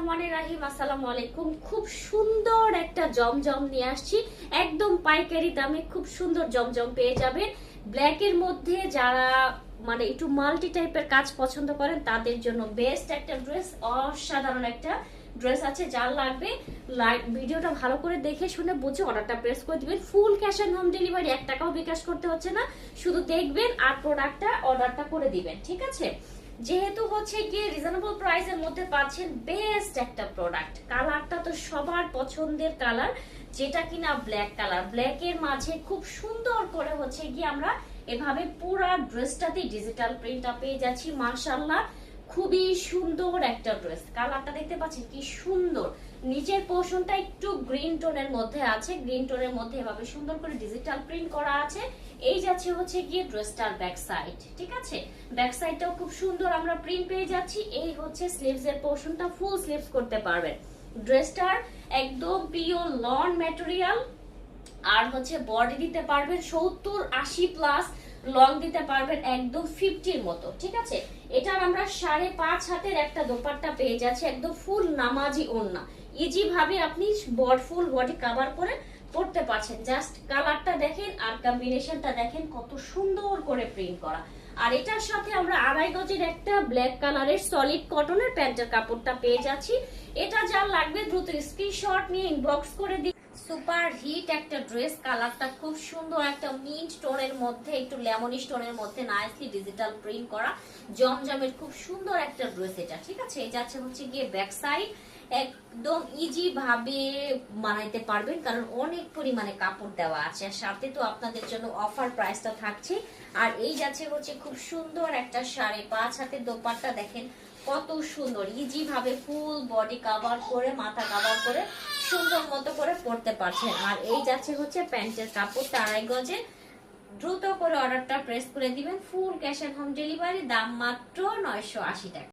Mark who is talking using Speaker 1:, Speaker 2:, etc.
Speaker 1: রহমানির রাহিম। আসসালামু আলাইকুম। খুব সুন্দর একটা জমজম নিয়ে আসছি, একদম পাইকারি দামে খুব সুন্দর জমজম পেয়ে যাবেন। ব্ল্যাক এর মধ্যে যারা মানে একটু মাল্টি টাইপের কাজ পছন্দ করেন তাদের জন্য বেস্ট একটা ড্রেস, অসাধারণ একটা ড্রেস আছে। যার লাগবে ভিডিওটা ভালো করে দেখে শুনে বুঝে অর্ডারটা প্রেস করে দিবেন। Full cash on home delivery, 1 টাকাও বিকাশ করতে হচ্ছে না, শুধু দেখবেন আর প্রোডাক্টটা অর্ডারটা করে দিবেন, ঠিক আছে? যেহেতু হচ্ছে গিয়ে রিজনেবল প্রাইসের মধ্যে পাচ্ছেন বেস্ট একটা প্রোডাক্ট। কালারটা তো সবার পছন্দের কালার, যেটা কিনা ব্ল্যাক কালার। ব্ল্যাক এর মাঝে খুব সুন্দর করে হচ্ছে গিয়ে আমরা এভাবে পুরো ড্রেসটাতে ডিজিটাল প্রিন্টটা পেয়ে যাচ্ছি। মাশাআল্লাহ, খুবই সুন্দর একটা ড্রেস। কালারটা দেখতে পাচ্ছেন কি সুন্দর। নিচের পোর্শনটা একটু গ্রিন টোনের মধ্যে আছে, গ্রিন টোনের মধ্যে এভাবে সুন্দর করে ডিজিটাল প্রিন্ট করা আছে। এই যাচ্ছে হচ্ছে গিয়ে ড্রেসটার ব্যাক সাইড, ঠিক আছে? ব্যাক সাইডটাও খুব সুন্দর আমরা প্রিন্ট পেয়ে যাচ্ছি। এই হচ্ছে স্লিভস এর পোর্শনটা, ফুল স্লিভস করতে পারবেন। ড্রেসটার একদম পিওর লন ম্যাটেরিয়াল, আর হচ্ছে বডি দিতে পারবেন 70-80 প্লাস, লং দিতে পারবেন একদম 50-র মতো, ঠিক আছে? এটার আমরা 5.5 হাতের একটা দোপাট্টা পেয়ে যাচ্ছি, একদম ফুল নামাজি ওড়না। ইজি ভাবে আপনি ফুল বডি কভার করে পড়তে পারছেন। জাস্ট কালারটা দেখেন আর কম্বিনেশনটা দেখেন কত সুন্দর করে প্রিন্ট করা। আর এটার সাথে আমরা 2.5 গজের একটা ব্ল্যাক কালারের সলিড কটনের প্যান্টের কাপড়টা পেয়ে যাচ্ছি। এটা যার লাগবে দ্রুত স্ক্রিনশট নিয়ে ইনবক্স করে দিন। সুপার হিট একটা ড্রেস, কালারটা খুব সুন্দর, একটা মিন্ট টোনের মধ্যে, একটু লেমনিশ টোনের মধ্যে নাইসলি ডিজিটাল প্রিন্ট করা জমজমের খুব সুন্দর একটা ড্রেস এটা, ঠিক আছে? এই যাচ্ছে হচ্ছে গিয়ে ব্যাক সাইড, একদম ইজি ভাবে বানাইতে পারবেন কারণ অনেক পরিমাণে কাপড় দেওয়া আছে। আর সাথে তো আপনাদের জন্য অফার প্রাইসটা থাকছে। আর এই যাচ্ছে হচ্ছে খুব সুন্দর একটা 5.5 হাতের দোপাট্টা, দেখেন কত সুন্দর। ইজি ভাবে ফুল বডি কভার করে, মাথা কভার করে সুন্দর মতো করে পড়তে পারছেন। আর এই যাচ্ছে হচ্ছে প্যান্টের কাপড় 2.5 গজে। দ্রুত করে অর্ডারটা প্রেস করে দিবেন। Full cash on home delivery, দাম মাত্র 980 টাকা।